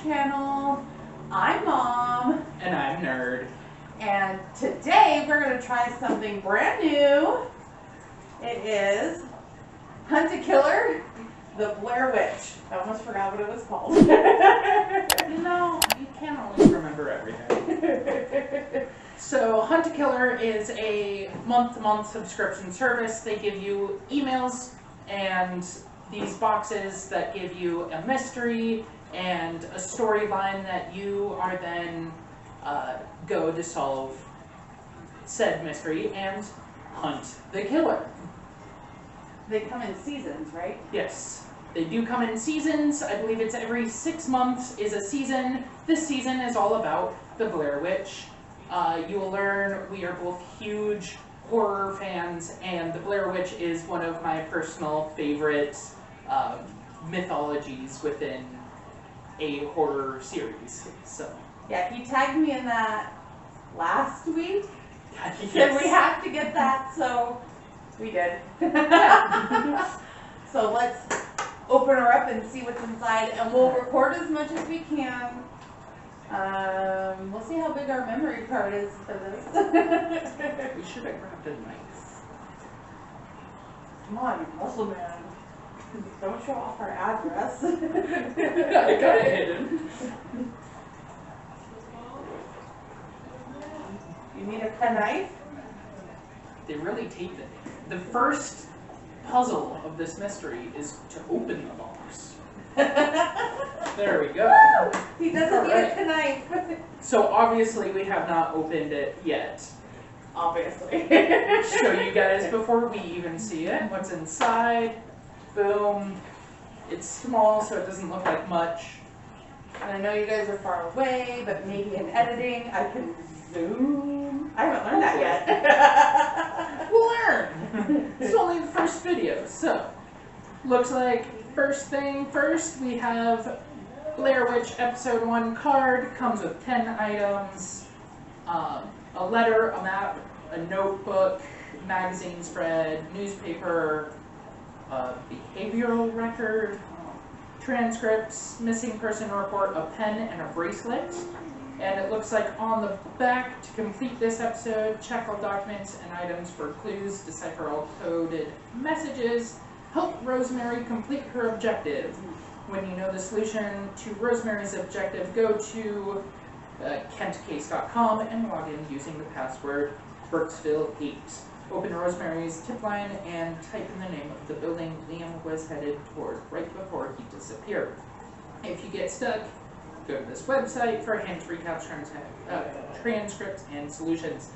channel. I'm Mom. And I'm Nerd. And today we're going to try something brand new. It is Hunt a Killer, the Blair Witch. I almost forgot what it was called. You can't always remember everything. So Hunt a Killer is a month-to-month subscription service. They give you emails and these boxes that give you a mystery and a storyline that you are then go to solve said mystery and hunt the killer. They come in seasons, right? Yes, they do come in seasons. I believe it's every 6 months is a season. This season is all about the Blair Witch. You will learn we are both huge horror fans, and the Blair Witch is one of my personal favorite mythologies within a horror series. So yeah, he tagged me in that last week. He yes. said we have to get that, so we did. So let's open her up and see what's inside, and we'll record as much as we can. We'll see how big our memory card is for this. We should have grabbed a knife. Come on, you muscle man. Don't show off our address. I got it hidden. You need a knife? They really taped it. The first puzzle of this mystery is to open the box. There we go. He doesn't need a knife. So obviously we have not opened it yet. Obviously. Show you guys before we even see it. What's inside. Boom. It's small, so it doesn't look like much. And I know you guys are far away, but maybe in editing I can zoom. I haven't learned that yet. We'll learn. It's only the first video, so looks like first thing first, we have Blair Witch Episode 1 card. Comes with 10 items, a letter, a map, a notebook, magazine spread, newspaper, behavioral record, transcripts, missing person report, a pen, and a bracelet. And it looks like on the back, to complete this episode, check all documents and items for clues, decipher all coded messages, help Rosemary complete her objective. When you know the solution to Rosemary's objective, go to kentcase.com and log in using the password Burkittsville8. Open Rosemary's tip line and type in the name of the building Liam was headed toward right before he disappeared. If you get stuck, go to this website for hints, recaps, transcripts, and solutions.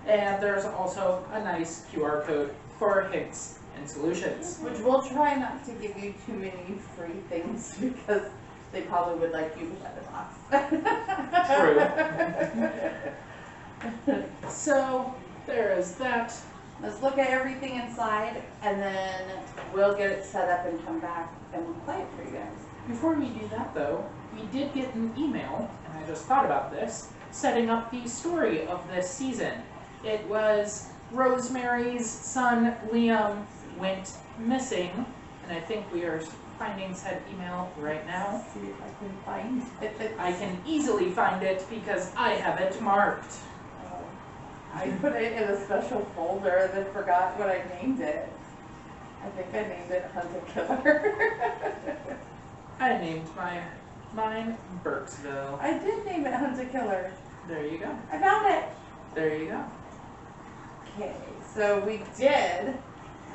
And there's also a nice QR code for hints and solutions. Which we'll try not to give you too many free things because they probably would like you to shut it off. True. So there is that. Let's look at everything inside, and then we'll get it set up and come back and play it for you guys. Before we do that, though, we did get an email, and I just thought about this, setting up the story of this season. It was Rosemary's son, Liam, went missing, and I think we are finding said email right now. See if I can find it. I can easily find it because I have it marked. I put it in a special folder and then forgot what I named it. I think I named it Hunt a Killer. I named mine Burkittsville. I did name it Hunt a Killer. There you go. I found it. There you go. Okay, so we did.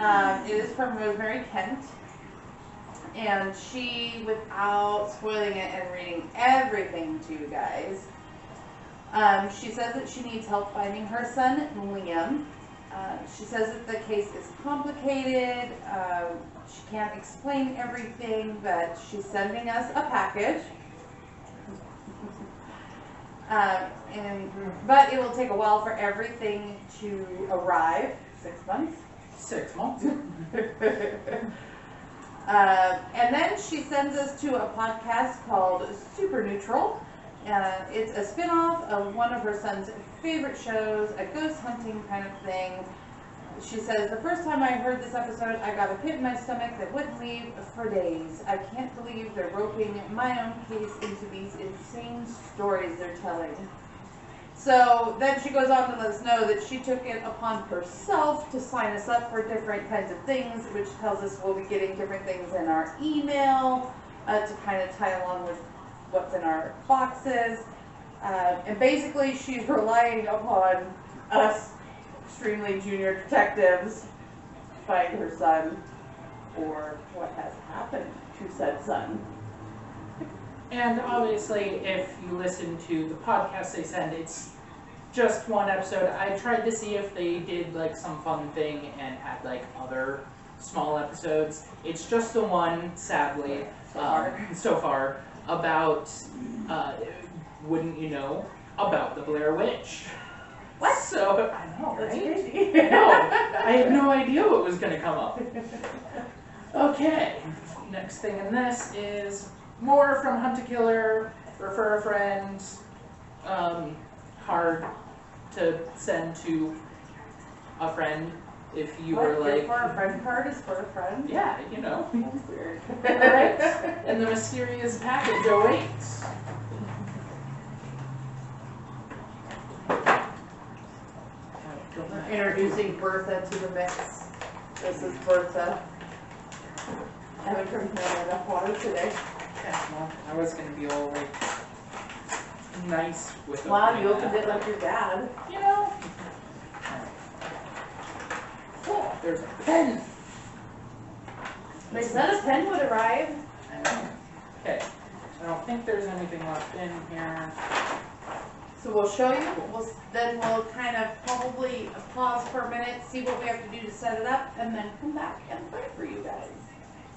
It is from Rosemary Kent. And she, without spoiling it and reading everything to you guys, she says that she needs help finding her son, Liam. She says that the case is complicated. She can't explain everything, but she's sending us a package. But it will take a while for everything to arrive. 6 months? 6 months. And then she sends us to a podcast called Super Neutral. It's a spin-off of one of her son's favorite shows, a ghost hunting kind of thing. she says, the first time I heard this episode, I got a pit in my stomach that wouldn't leave for days. I can't believe they're roping my own case into these insane stories they're telling. So then she goes on to let us know that she took it upon herself to sign us up for different kinds of things, which tells us we'll be getting different things in our email to kind of tie along with what's in our boxes. And basically she's relying upon us extremely junior detectives to find her son or what has happened to said son. And obviously, if you listen to the podcast they send, it's just one episode. I tried to see if they did like some fun thing and had like other small episodes. It's just the one, sadly, so far, about, wouldn't you know, about the Blair Witch. What? So, I know, That's right? crazy. No, I had no idea what was going to come up. Okay, next thing in this is more from Hunt a Killer, refer a friend, hard to send to a friend if you were like... For a friend card is for a friend? Yeah, you know. That's weird. Alright, and the mysterious package awaits. Introducing Bertha to the mix. This is Bertha. I haven't drank enough water today. Yeah, well, I was gonna be all like nice with it. Wow, you opened it like your dad. You know. Oh, there's a pen. They said a pen would arrive. I know. Okay. I don't think there's anything left in here. So we'll show you, then we'll kind of probably pause for a minute, see what we have to do to set it up, and then come back and play for you guys.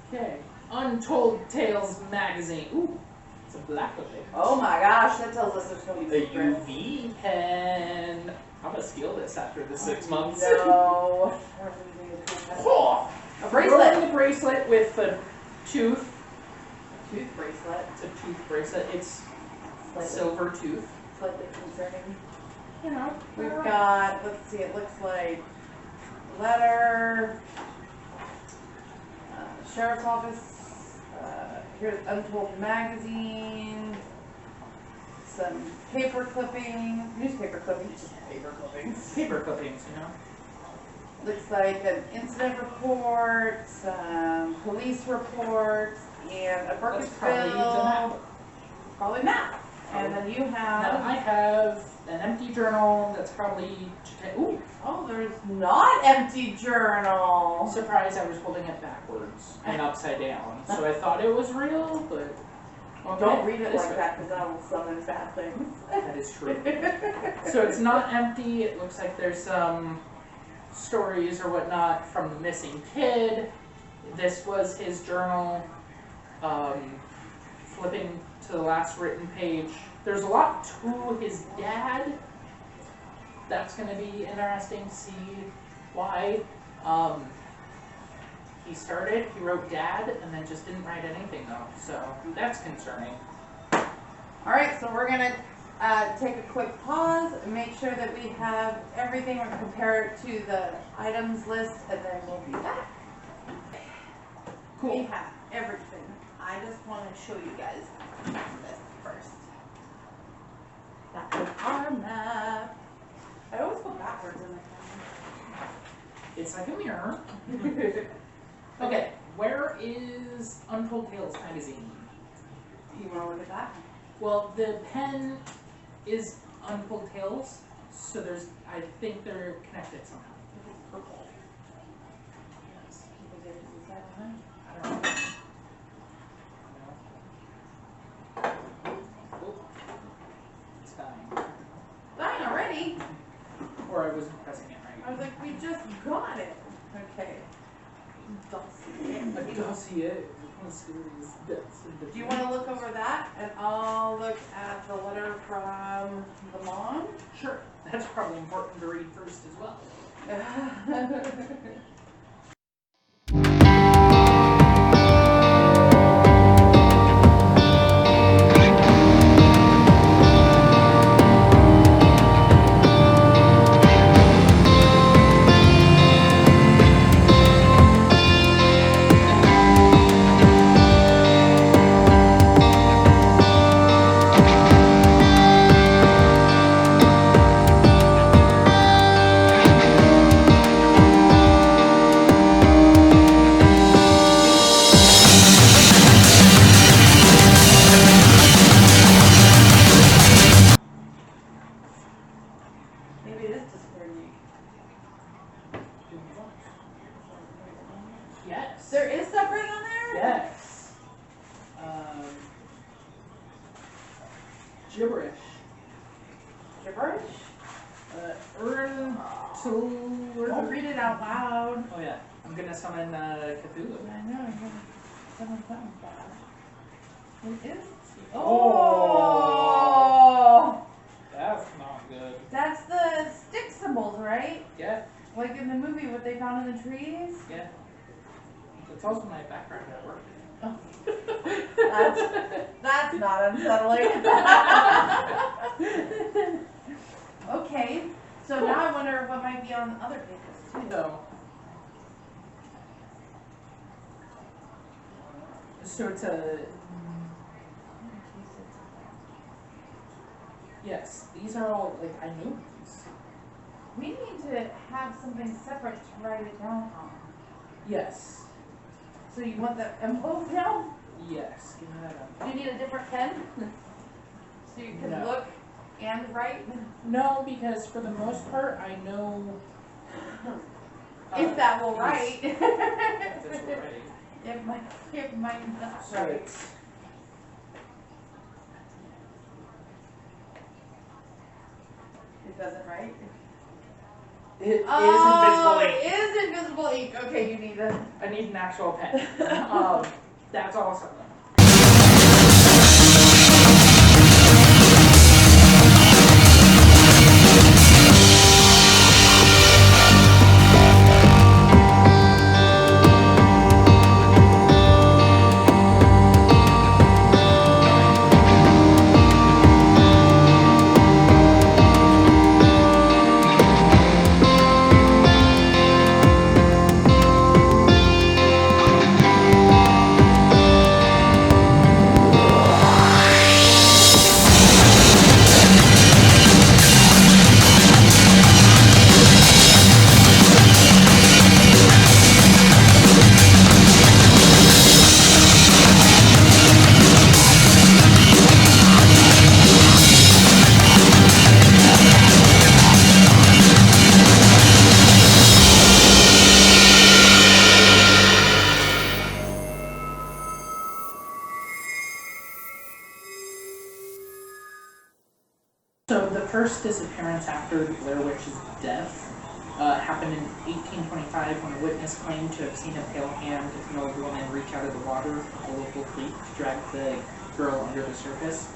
Okay. Untold Tales magazine. Ooh, it's a black one. Oh my gosh, that tells us there's going to be A secrets. UV pen. I'm gonna steal this after the 6 months. No. Oh, A bracelet. The bracelet with the tooth. Tooth bracelet. It's a tooth bracelet. It's Slightly, silver tooth. slightly concerning. You know. We've got, let's see, it looks like letter, sheriff's office, here's Untold magazine, some paper clippings, newspaper clippings, just paper clippings. Paper clippings, you know. Looks like an incident report, some police reports, and a That's probably the map. Burkittsville, probably map. And then you Now I have, have an empty journal that's probably. Ooh, oh, there's not empty journal. surprise! I was holding it backwards and upside down, so I thought it was real, but okay, Don't read it this like way. that because that will summon bad things. That is true. So it's not empty. It looks like there's some stories or whatnot from the missing kid. This was his journal. Flipping to the last written page, there's a lot to his dad. That's going to be interesting to see why. He wrote dad, and then just didn't write anything though, so that's concerning. Alright, so we're going to take a quick pause and make sure that we have everything. We're going to compare it to the items list, and then we'll be back. We Cool. have everything. I just want to show you guys this first. That is our map. I always go backwards in the It's like a mirror. camera. Okay, where is Untold Tales magazine? You want to look at that? Well, the pen is Untold Tales, so I think they're connected somehow. It's purple. Yes. Can you get it inside on I don't know. Oh, it's dying. Dying already? Or I wasn't pressing it I was right. like, we just got it. Okay. Dossier. A dossier. Mysterious deaths. Do you want to look over that? And I'll look at the letter from the mom. Sure. That's probably important to read first as well. Gibberish. Gibberish? Earn to... I'll read it out loud. Oh yeah, I'm gonna summon Cthulhu. I know, I'm gonna summon something bad. What is? Oh! Oh! That's not good. That's the stick symbols, right? Yeah. Like in the movie, what they found in the trees? Yeah. It's also my background at work. Oh. That's not unsettling. Okay, so now I wonder what might be on the other pages too. So it's a... Yes, these are all, like, I know these. We need to have something separate to write it down on. Yes. So you want the envelope now? Yes, give me that up. Do you need a different pen? So you can No. look and write? No, because for the most part, I know... If that will these. write. If it's right. It might not So write. it's... It doesn't write? It is invisible ink. It is invisible ink. Okay, you need a... I need an actual pen. That's awesome. So the first disappearance after the Blair Witch's death happened in 1825 when a witness claimed to have seen a pale hand of an old woman reach out of the water of the local creek to drag the girl under the surface.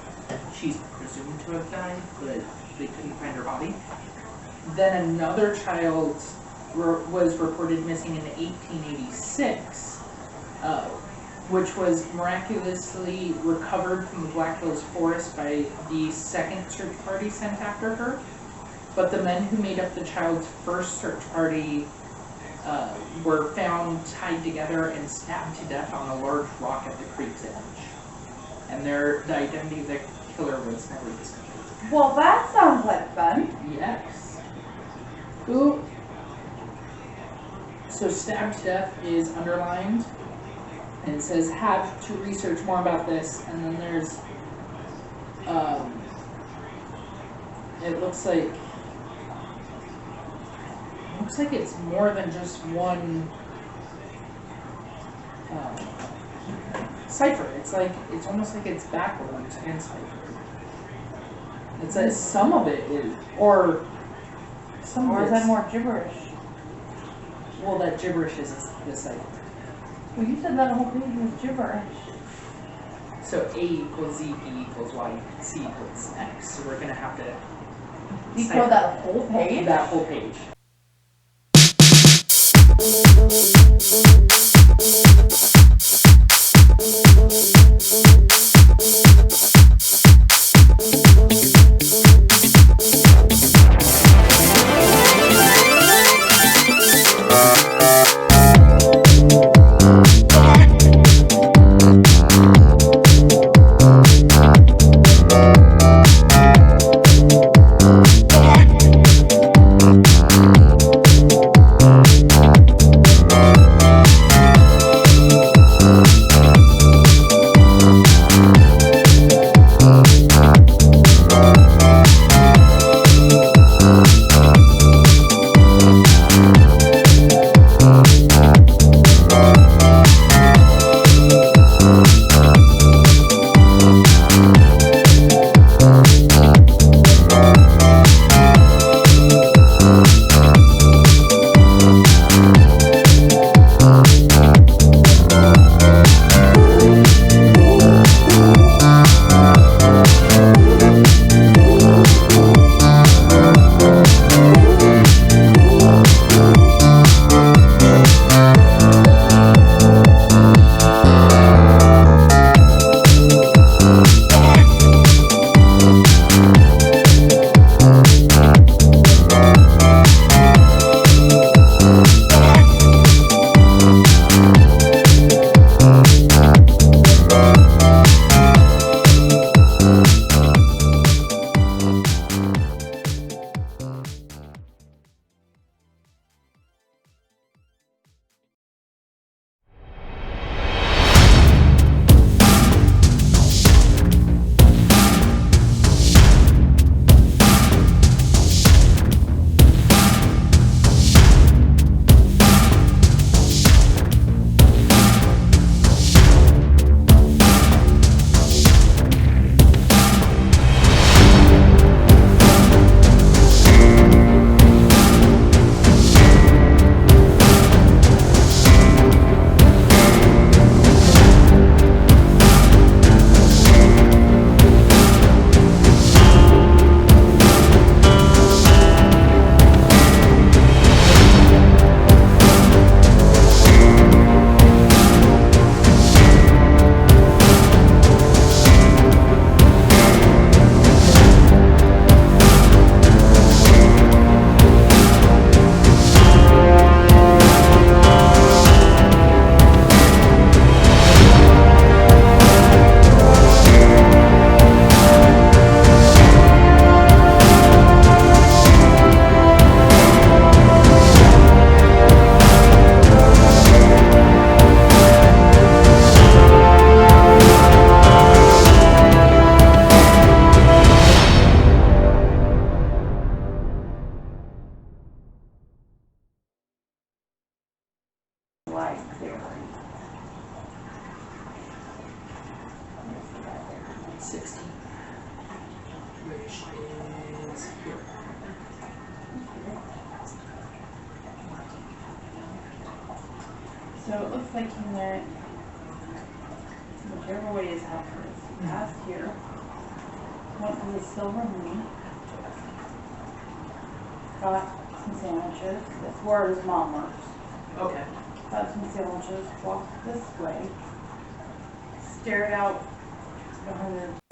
She's presumed to have died, but they couldn't find her body. Then another child was reported missing in 1886, which was miraculously recovered from the Black Hills Forest by the second search party sent after her. But the men who made up the child's first search party were found tied together and stabbed to death on a large rock at the creek's edge. And the identity of the killer was never discovered. Well, that sounds like fun. Yes. Ooh. So stabbed to death is underlined. And it says have to research more about this. And then there's it looks like it's more than just one cipher. It's almost like it's backwards and cipher. It says some of it is, or some Or of is it's, that more gibberish? well, that gibberish is the cipher. Well, you said that whole page was gibberish. So A equals Z, B equals Y, C equals X. So we're gonna have to You cipher code that whole page? that whole page. which is here. So it looks like he went whichever way his house is. He passed here, went to the Silver Moon, got some sandwiches. That's where his mom works. Okay. Got some sandwiches, walked this way, stared out behind the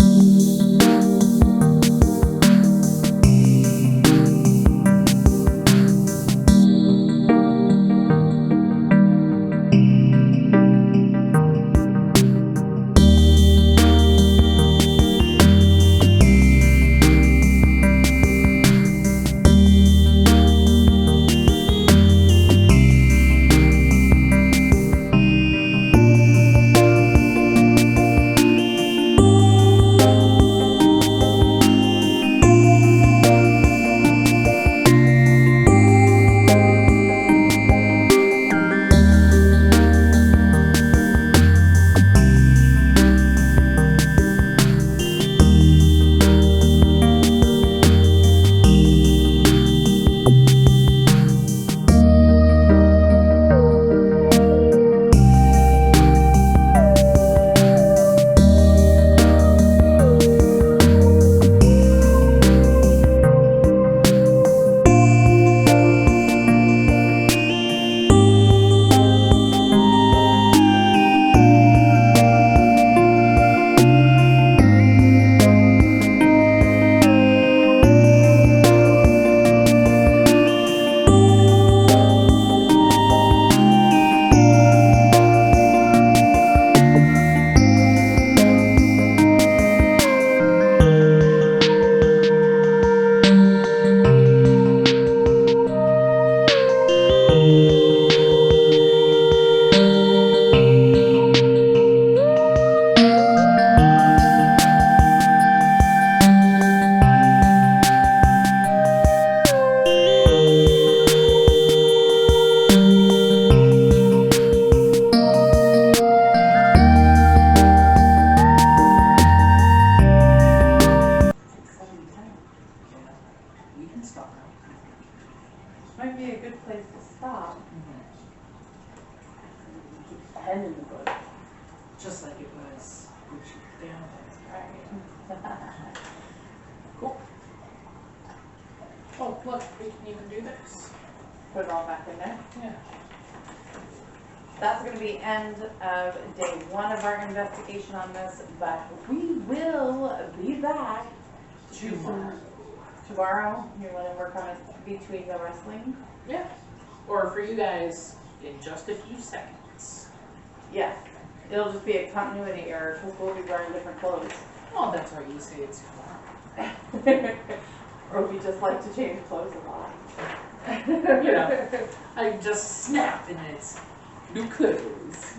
might be a good place to stop. Keep the pen in the book. Just like it was down there. Right. Cool. Oh, look, we can even do this. Put it all back in there. Yeah. That's going to be end of day 1 of our investigation on this, but we will be back tomorrow. You want to work on it between the wrestling? Yeah. Or for you guys, in just a few seconds. Yes. It'll just be a continuity error because we'll be wearing different clothes. Oh, that's right. You say it's tomorrow. Or we just like to change clothes a lot. You know, I just snap and it's new clothes.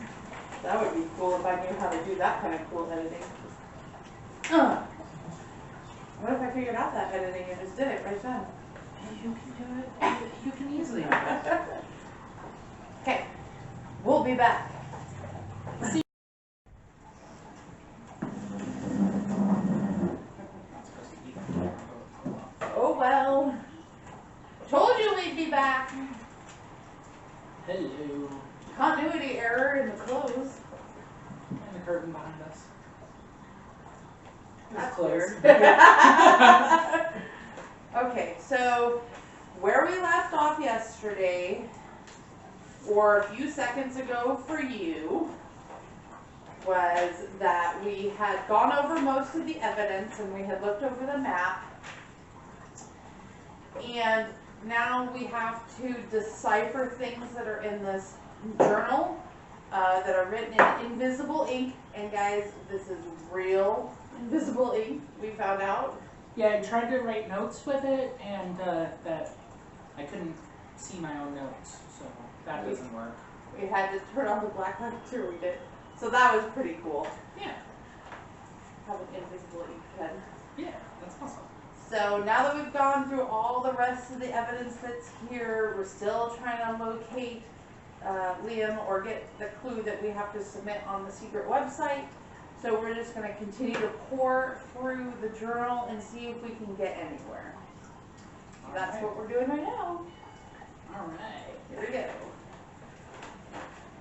That would be cool if I knew how to do that kind of cool editing. What if I figured out that editing and just did it right then? You can do it. You can easily do it. Okay, we'll be back. Oh well. Told you we'd be back. Hello. Continuity error in the clothes. And the curtain behind us. That's close. weird. Okay, so where we left off yesterday, or a few seconds ago for you, was that we had gone over most of the evidence and we had looked over the map. And now we have to decipher things that are in this journal that are written in invisible ink. And guys, this is real invisible ink, we found out. Yeah, I tried to write notes with it, and that I couldn't see my own notes, so that doesn't work. We had to turn on the black light to read it. So that was pretty cool. Yeah. Have an invisible ink pen. Yeah, that's awesome. So now that we've gone through all the rest of the evidence that's here, we're still trying to locate Liam or get the clue that we have to submit on the secret website. So we're just going to continue to pour through the journal and see if we can get anywhere. That's what we're doing right now. All right. Here we go.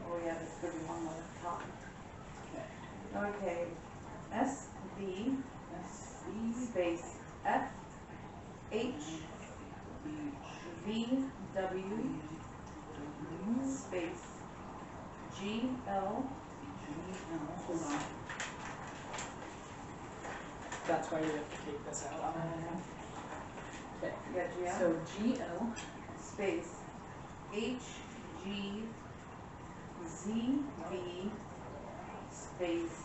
Oh yeah, this is going to be one more top. Okay. SD space F H V W space G L. Hold on. That's why we have to take this out. Okay. You got GL? So GL space H G Z V space.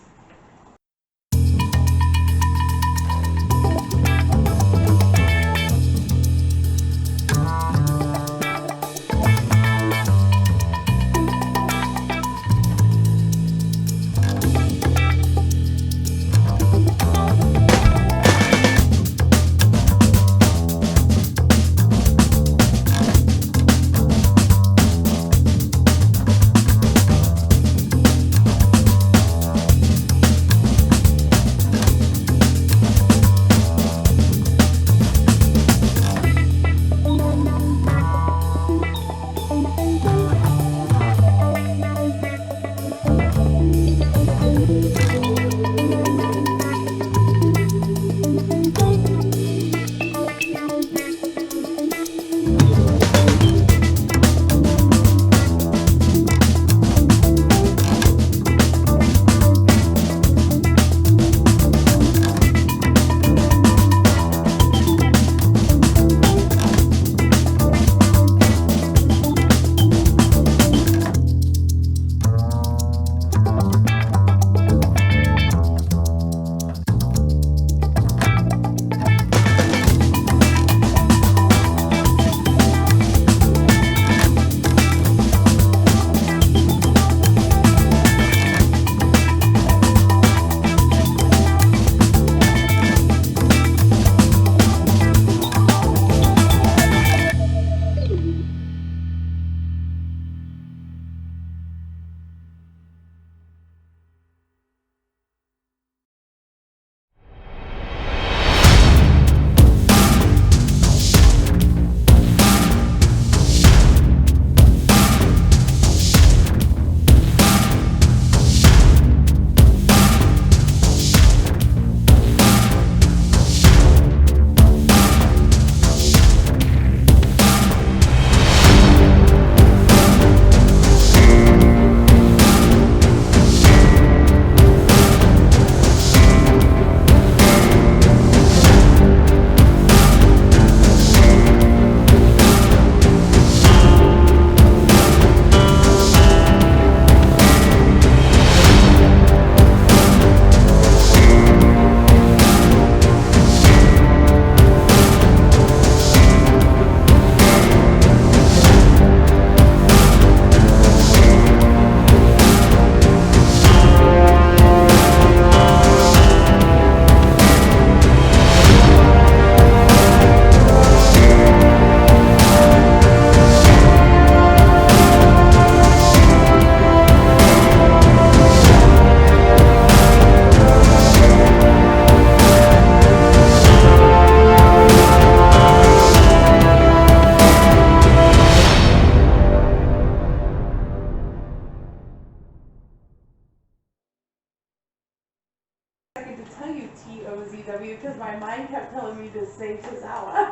T-O-Z-W because my mind kept telling me to say Tozawa.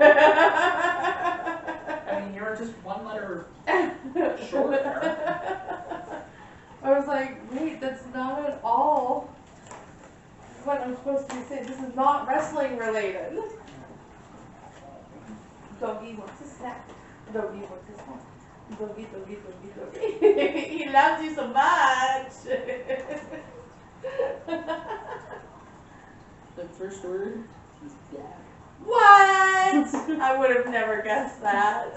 I mean, you're just one letter short there. I was like, wait, that's not at all what I'm supposed to be saying. This is not wrestling related. Doggy wants a snack. Doggy wants a snack. Doggy, doggy, doggy, doggy. He loves you so much. The first word is dad. What? I would have never guessed that.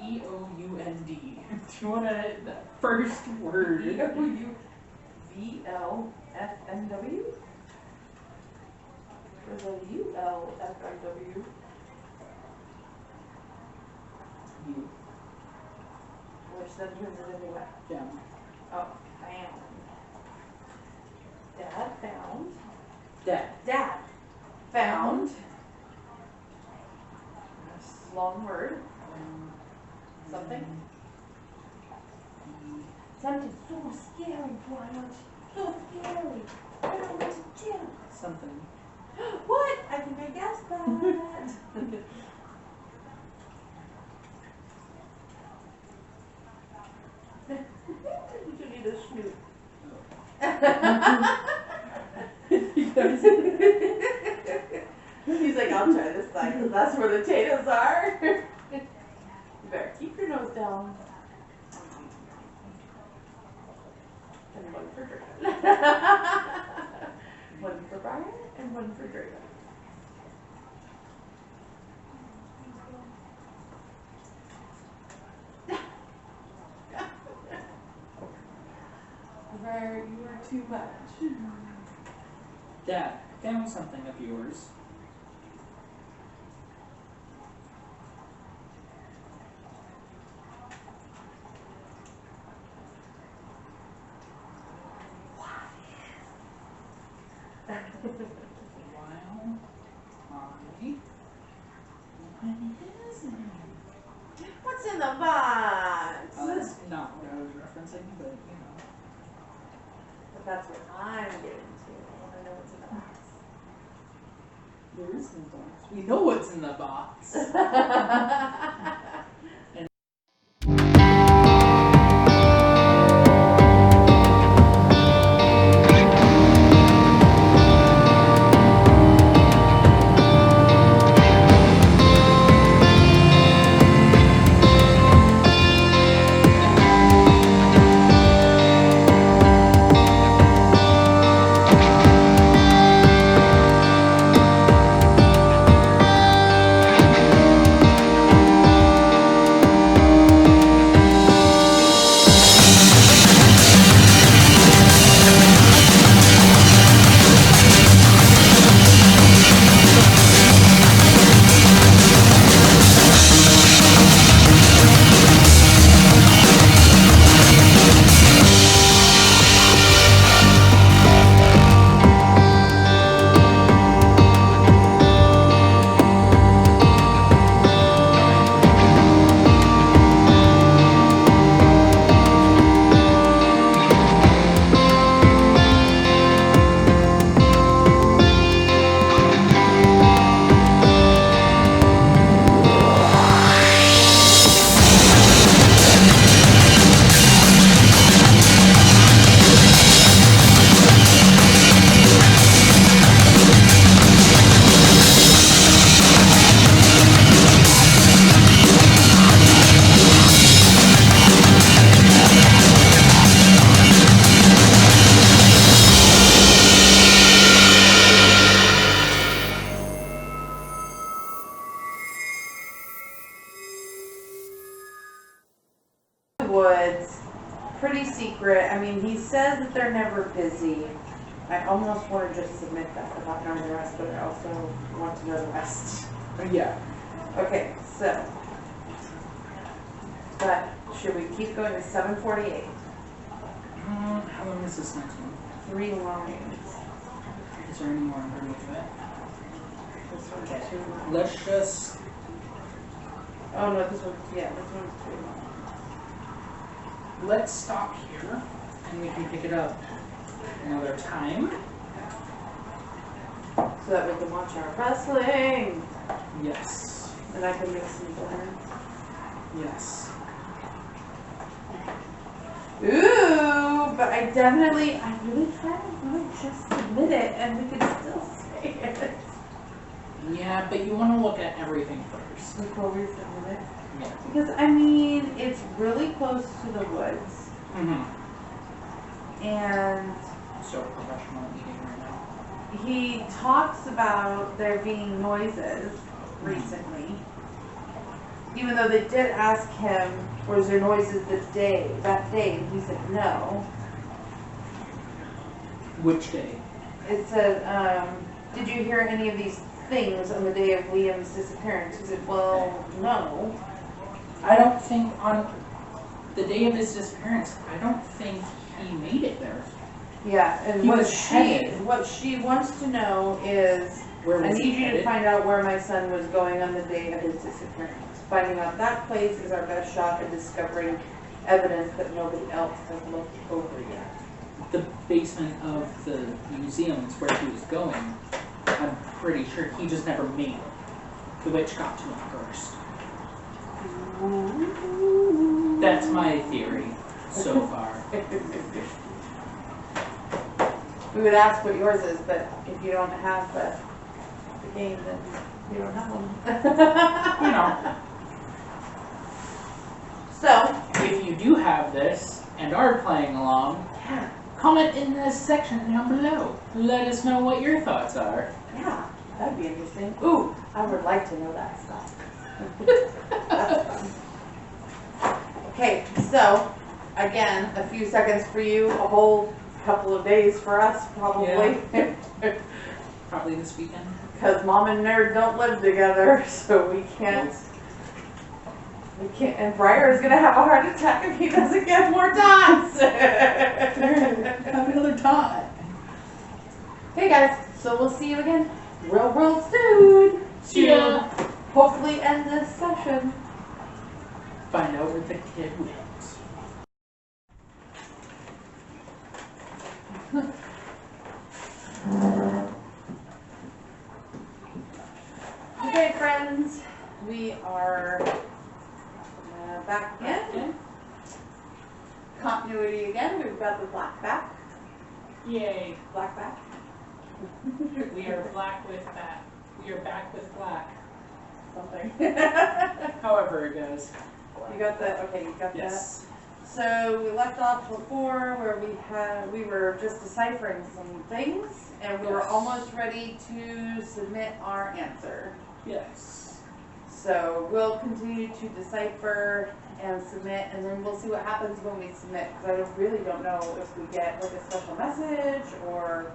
E-O-U-N-D. Do you want to, the first word? E-O-U-V-L-F-N-W? There's a ULFW. You. Which then turns it into what? Down. Oh, found. Dad found. Dad. Found. Yes. Long word. Something. Something so scary, Briar. So scary. I don't know what to do. Something. What? I think I guessed that. You need a snoop. He's like, I'll try this side because that's where the potatoes are. You better keep your nose down. And one for Draco. One for Briar and one for Draco. Briar, you are too much. Dad, found something of yours. What's in the box? That's not what I was referencing, but you know. But that's what I'm getting to. I want to know what's in the box. There is no box. We know what's in the box. Woods, pretty secret. I mean, he says that they're never busy. I almost want to just submit that without knowing the rest, but I also want to know the rest. Yeah. Okay, so, but should we keep going to 748? How long is this next one? 3 lines. Is there any more underneath it? This one's 2 lines. Let's just. Oh no, this one's 3 lines. Let's stop here, and we can pick it up another time. So that we can watch our wrestling. Yes. And I can make some dinner. Yes. Ooh, but I really kind of want to just submit it and we could still say it. Yeah, but you want to look at everything first. Before we submit it. Yeah. Because, I mean, it's really close to the woods. Mm-hmm. And So professional eating right now. he talks about there being noises recently. Even though they did ask him, was there noises that day? And he said no. Which day? It said, did you hear any of these things on the day of Liam's disappearance? He said, well, no. I don't think on the day of his disappearance, I don't think he made it there. Yeah, and He what was headed. she wants to know is, Where I was he need you to headed? find out where my son was going on the day of his disappearance. Finding out that place is our best shot at discovering evidence that nobody else has looked over yet. The basement of the museum is where he was going. I'm pretty sure he just never made it. The witch got to him first. That's my theory so far. We would ask what yours is, but if you don't have the game, then you don't have one. You know, So, if you do have this and are playing along, yeah, comment in the section down below. Let us know what your thoughts are. that'd be interesting. Ooh, I would like to know that stuff. Okay, so, again, a few seconds for you, a whole couple of days for us, probably. Probably this weekend. Because Mom and Nerd don't live together, so we can't. We can't. And Briar is gonna have a heart attack if he doesn't get more dots. Have another time. Okay, guys. So we'll see you again real soon. See ya. Hopefully end this session. Find out where the kid went. Okay, friends. We are back in. Continuity again. We've got the black back. Yay. Black back. We are black with that. We are back with black. Something. However it goes. You got that? Okay, you got Yes. that. So we left off before where we were just deciphering some things, and we were Yes. almost ready to submit our answer. Yes. So we'll continue to decipher and submit, and then we'll see what happens when we submit. Because I really don't know if we get like a special message, or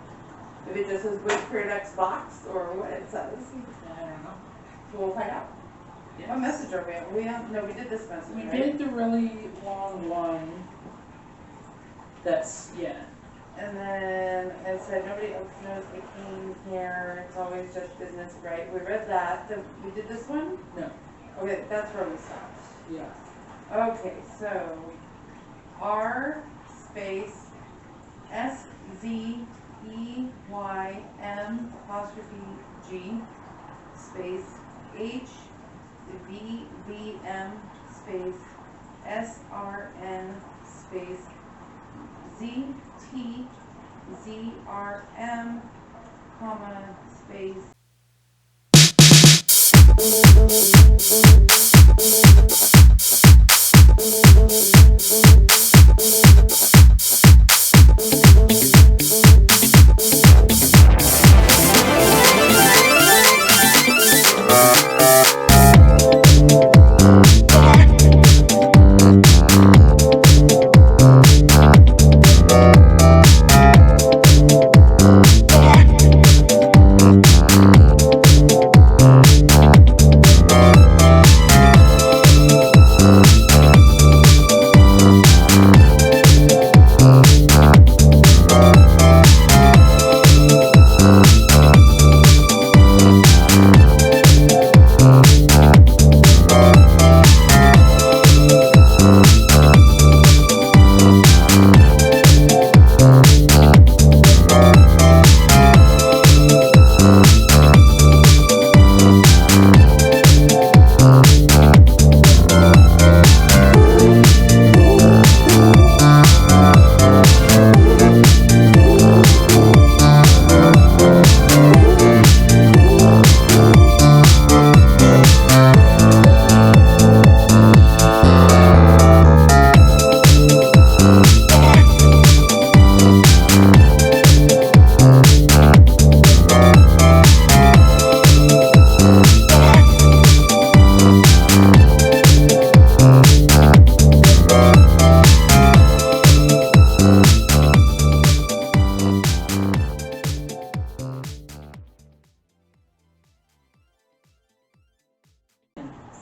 if it just says wait for your next box, or what it says. I don't know. We'll find out. Yes. What message are we at? We did this message, We right? did the really long one. That's, yeah. And then it said nobody else knows we came here. It's always just business, right? We read that. We did this one? No. Okay, that's where we stopped. Yeah. Okay, so R space SZEYM''G space HVVM space SRN space ZTZRM, comma, space.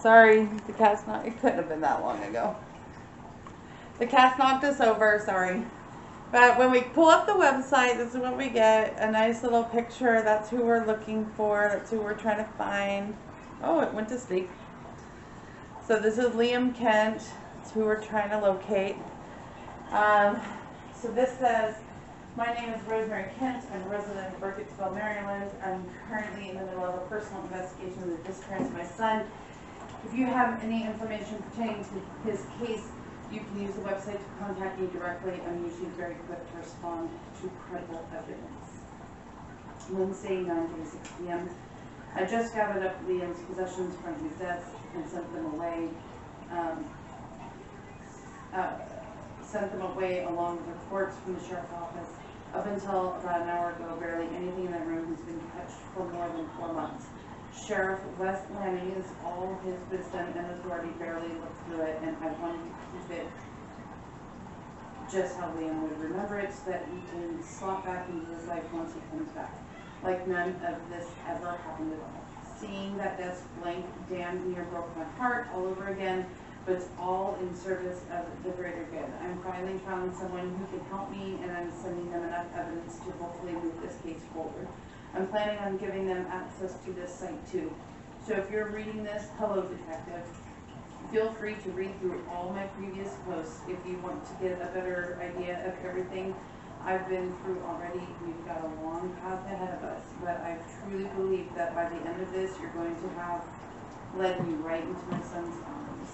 Sorry, the cat's not. It couldn't have been that long ago. The cat's knocked us over. Sorry. But when we pull up the website, this is what we get. A nice little picture. That's who we're looking for. That's who we're trying to find. Oh, it went to sleep. So this is Liam Kent. That's who we're trying to locate. So this says, my name is Rosemary Kent. I'm a resident of Burkittsville, Maryland. I'm currently in the middle of a personal investigation of the disappearance of my son. If you have any information pertaining to his case, you can use the website to contact me directly. I'm usually very quick to respond to credible evidence. Wednesday, 9:36 p.m. I just gathered up Liam's possessions from his desk and sent them away. Along with reports from the sheriff's office. Up until about an hour ago, barely anything in that room has been touched for more than 4 months. Sheriff Wes Lanning is all his wisdom and authority barely looked through it, and I wanted to keep it just how Liam would remember it so that he can slot back into his life once he comes back. Like none of this ever happened at all. Seeing that desk blank damn near broke my heart all over again, but it's all in service of the greater good. I'm finally found someone who can help me, and I'm sending them enough evidence to hopefully move this case forward. I'm planning on giving them access to this site too. So if you're reading this, hello detective. Feel free to read through all my previous posts if you want to get a better idea of everything I've been through already. We've got a long path ahead of us, but I truly believe that by the end of this, you're going to have led me right into my son's arms.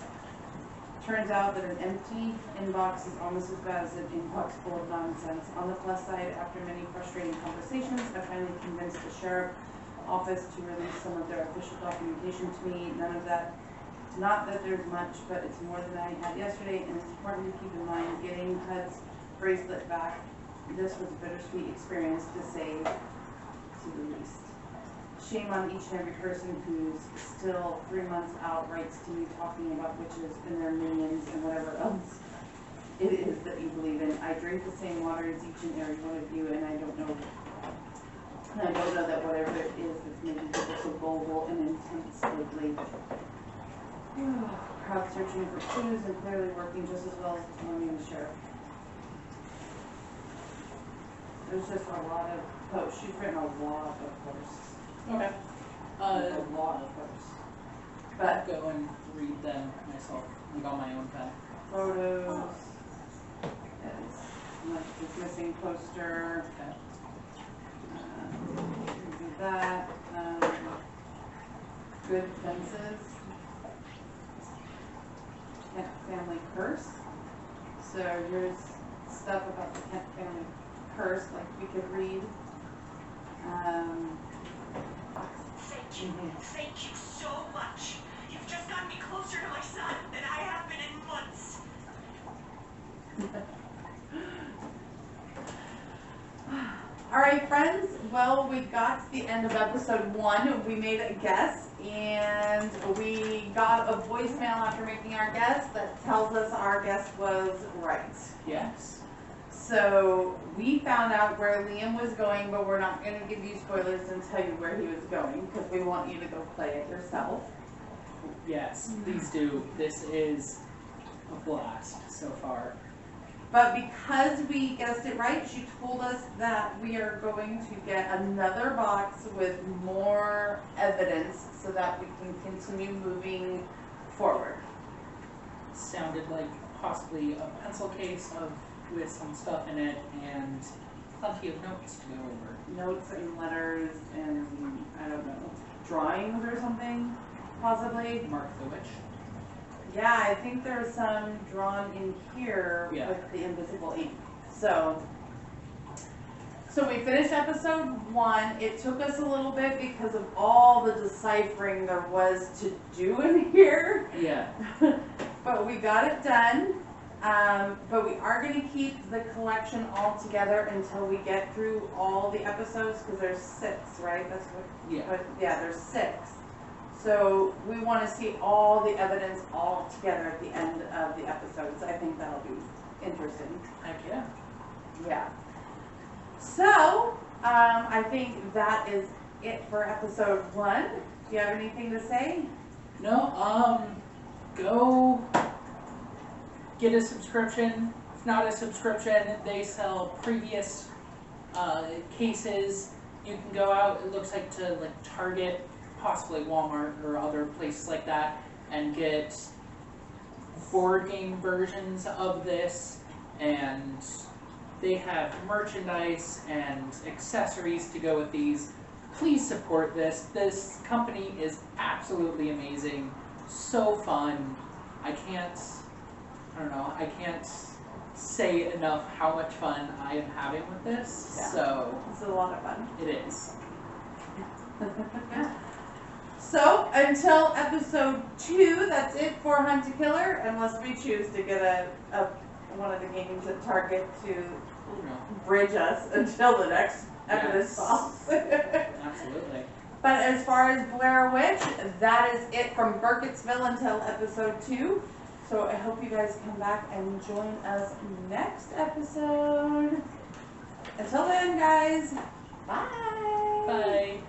Turns out that an empty inbox is almost as bad as an inbox full of nonsense. On the plus side, after many frustrating conversations, I finally convinced the sheriff's office to release some of their official documentation to me. None of that, not that there's much, but it's more than I had yesterday, and it's important to keep in mind getting HUD's bracelet back. This was a bittersweet experience to say to the least. Shame on each and every person who's still 3 months out writes to me talking about witches and their minions and whatever else it is that you believe in. I drink the same water as each and every one of you, and I don't know that whatever it is that's making people so gullible and intense lately. Crowd searching for clues and clearly working just as well as warning the sheriff. There's just a lot of posts. She's written a lot of posts. Okay. A lot of posts. But go and read them myself. I got my own pen. Photos. This missing poster. Okay. Do that. Good fences. Kent family curse. So here's stuff about the Kent family curse, like we could read. Thank you so much. You've just gotten me closer to my son than I have been in months. All right, friends. Well, we got to the end of episode 1. We made a guess, and we got a voicemail after making our guess that tells us our guess was right. Yes. So we found out where Liam was going, but we're not going to give you spoilers and tell you where he was going because we want you to go play it yourself. Yes, please do. This is a blast so far. But because we guessed it right, she told us that we are going to get another box with more evidence so that we can continue moving forward. Sounded like possibly a pencil case with some stuff in it and plenty of notes to go over. Notes and letters and, I don't know, drawings or something, possibly. Mark the Witch. Yeah, I think there's some drawn in here with the invisible ink. So we finished episode 1. It took us a little bit because of all the deciphering there was to do in here. Yeah. But we got it done. But we are going to keep the collection all together until we get through all the episodes because there's 6, right? That's what. Yeah, there's 6. So we want to see all the evidence all together at the end of the episodes. I think that'll be interesting. Heck yeah. Yeah. So I think that is it for episode 1. Do you have anything to say? No, go get a subscription. If not a subscription, they sell previous cases. You can go out, it looks like, to like Target, possibly Walmart or other places like that, and get board game versions of this, and they have merchandise and accessories to go with these. Please support this. This company is absolutely amazing. So fun. I can't say enough how much fun I am having with this. Yeah. So It's a lot of fun. it is. So until episode 2, that's it for Hunt a Killer, unless we choose to get one of the games at Target to bridge us until the next episode Yes. stops. Absolutely. But as far as Blair Witch, that is it from Burkittsville until episode 2. So I hope you guys come back and join us next episode. Until then, guys, bye. Bye.